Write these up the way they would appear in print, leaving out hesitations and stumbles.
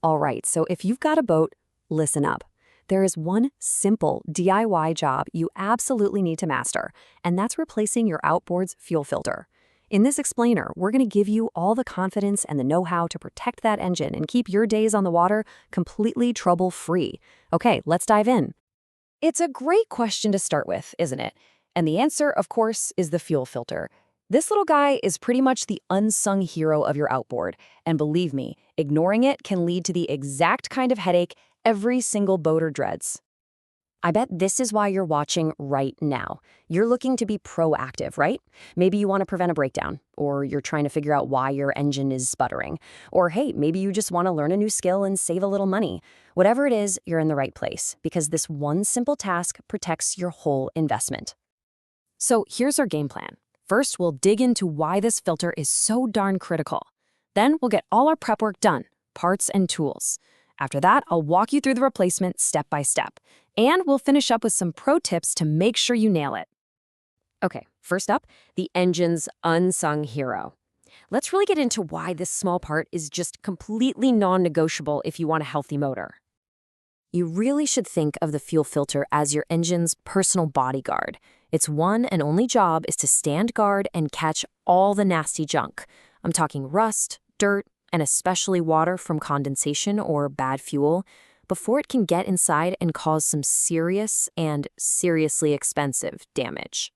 All right, so if you've got a boat, listen up. There is one simple DIY job you absolutely need to master, and that's replacing your outboard's fuel filter. In this explainer, we're going to give you all the confidence and the know-how to protect that engine and keep your days on the water completely trouble-free. Okay, let's dive in. It's a great question to start with, isn't it? And the answer, of course, is the fuel filter. This little guy is pretty much the unsung hero of your outboard, and believe me, ignoring it can lead to the exact kind of headache every single boater dreads. I bet this is why you're watching right now. You're looking to be proactive, right? Maybe you want to prevent a breakdown, or you're trying to figure out why your engine is sputtering. Or hey, maybe you just want to learn a new skill and save a little money. Whatever it is, you're in the right place, because this one simple task protects your whole investment. So here's our game plan. First, we'll dig into why this filter is so darn critical. Then we'll get all our prep work done, parts and tools. After that, I'll walk you through the replacement step by step. And we'll finish up with some pro tips to make sure you nail it. Okay, first up, the engine's unsung hero. Let's really get into why this small part is just completely non-negotiable if you want a healthy motor. You really should think of the fuel filter as your engine's personal bodyguard. Its one and only job is to stand guard and catch all the nasty junk. I'm talking rust, dirt, and especially water from condensation or bad fuel, before it can get inside and cause some serious and seriously expensive damage.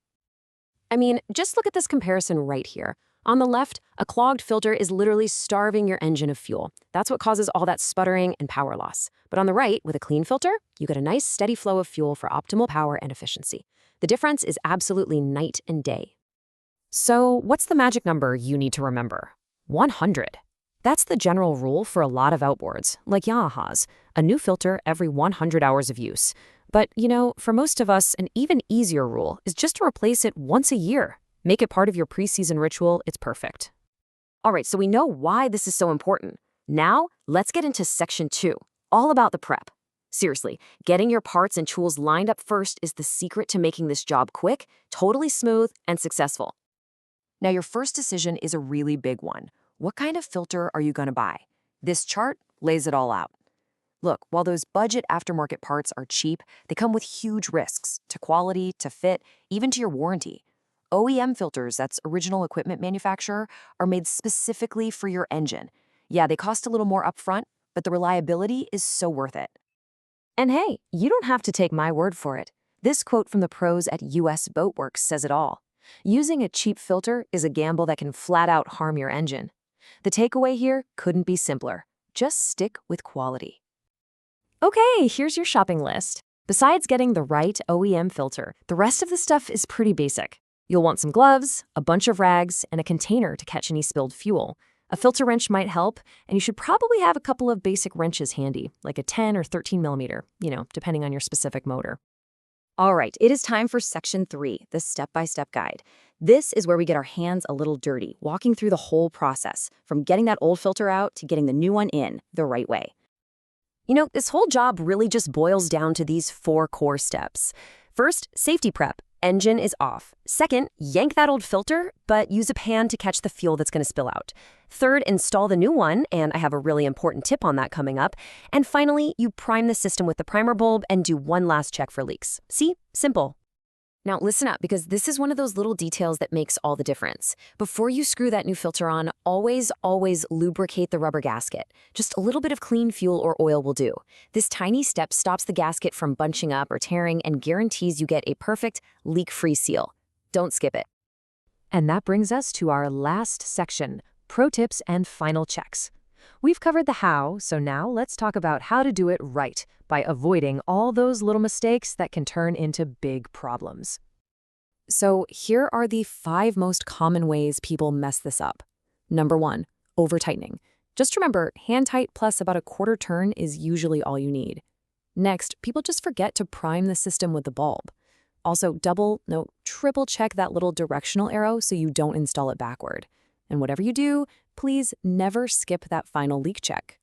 I mean, just look at this comparison right here. On the left, a clogged filter is literally starving your engine of fuel. That's what causes all that sputtering and power loss. But on the right, with a clean filter, you get a nice steady flow of fuel for optimal power and efficiency. The difference is absolutely night and day. So what's the magic number you need to remember? 100. That's the general rule for a lot of outboards, like Yamaha's, a new filter every 100 hours of use. But, for most of us, an even easier rule is just to replace it once a year. Make it part of your preseason ritual, it's perfect. All right, so we know why this is so important. Now, let's get into section 2, all about the prep. Seriously, getting your parts and tools lined up first is the secret to making this job quick, totally smooth, and successful. Now, your first decision is a really big one. What kind of filter are you going to buy? This chart lays it all out. Look, while those budget aftermarket parts are cheap, they come with huge risks to quality, to fit, even to your warranty. OEM filters, that's original equipment manufacturer, are made specifically for your engine. Yeah, they cost a little more upfront, but the reliability is so worth it. And hey, you don't have to take my word for it. This quote from the pros at US Boat Works says it all. Using a cheap filter is a gamble that can flat out harm your engine. The takeaway here couldn't be simpler. Just stick with quality. Okay, here's your shopping list. Besides getting the right OEM filter, the rest of the stuff is pretty basic. You'll want some gloves, a bunch of rags, and a container to catch any spilled fuel. A filter wrench might help, and you should probably have a couple of basic wrenches handy, like a 10 or 13 millimeter, depending on your specific motor. All right, it is time for section 3, the step-by-step guide. This is where we get our hands a little dirty, walking through the whole process, from getting that old filter out to getting the new one in the right way. This whole job really just boils down to these 4 core steps. First, safety prep. Engine is off. Second, yank that old filter, but use a pan to catch the fuel that's going to spill out. Third, install the new one, and I have a really important tip on that coming up. And finally, you prime the system with the primer bulb and do one last check for leaks. See? Simple. Now listen up, because this is one of those little details that makes all the difference. Before you screw that new filter on, always lubricate the rubber gasket. Just a little bit of clean fuel or oil will do. This tiny step stops the gasket from bunching up or tearing and guarantees you get a perfect, leak-free seal. Don't skip it. And that brings us to our last section, pro tips and final checks. We've covered the how, so now let's talk about how to do it right by avoiding all those little mistakes that can turn into big problems. So here are the 5 most common ways people mess this up. Number 1, over-tightening. Just remember, hand tight plus about a quarter turn is usually all you need. Next, people just forget to prime the system with the bulb. Also, triple check that little directional arrow so you don't install it backward. And whatever you do, please never skip that final leak check.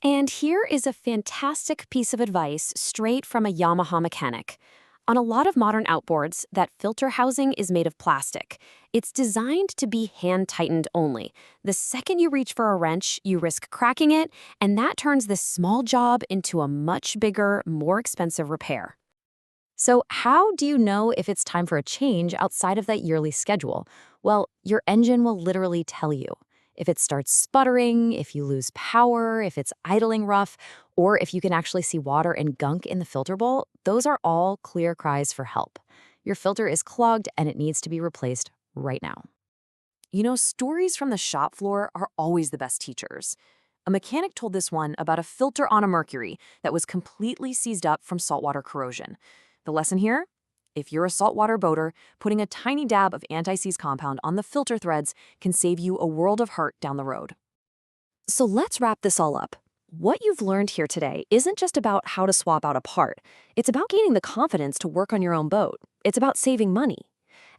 And here is a fantastic piece of advice straight from a Yamaha mechanic. On a lot of modern outboards, that filter housing is made of plastic. It's designed to be hand-tightened only. The second you reach for a wrench, you risk cracking it, and that turns this small job into a much bigger, more expensive repair. So, how do you know if it's time for a change outside of that yearly schedule? Well, your engine will literally tell you. If it starts sputtering, if you lose power, if it's idling rough, or if you can actually see water and gunk in the filter bowl, those are all clear cries for help. Your filter is clogged and it needs to be replaced right now. Stories from the shop floor are always the best teachers. A mechanic told this one about a filter on a Mercury that was completely seized up from saltwater corrosion. The lesson here? If you're a saltwater boater, putting a tiny dab of anti-seize compound on the filter threads can save you a world of hurt down the road. So let's wrap this all up. What you've learned here today isn't just about how to swap out a part. It's about gaining the confidence to work on your own boat. It's about saving money.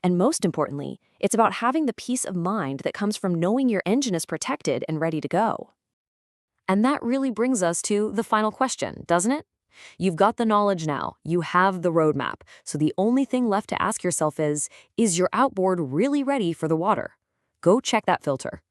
And most importantly, it's about having the peace of mind that comes from knowing your engine is protected and ready to go. And that really brings us to the final question, doesn't it? You've got the knowledge now, you have the roadmap, so the only thing left to ask yourself is your outboard really ready for the water? Go check that filter.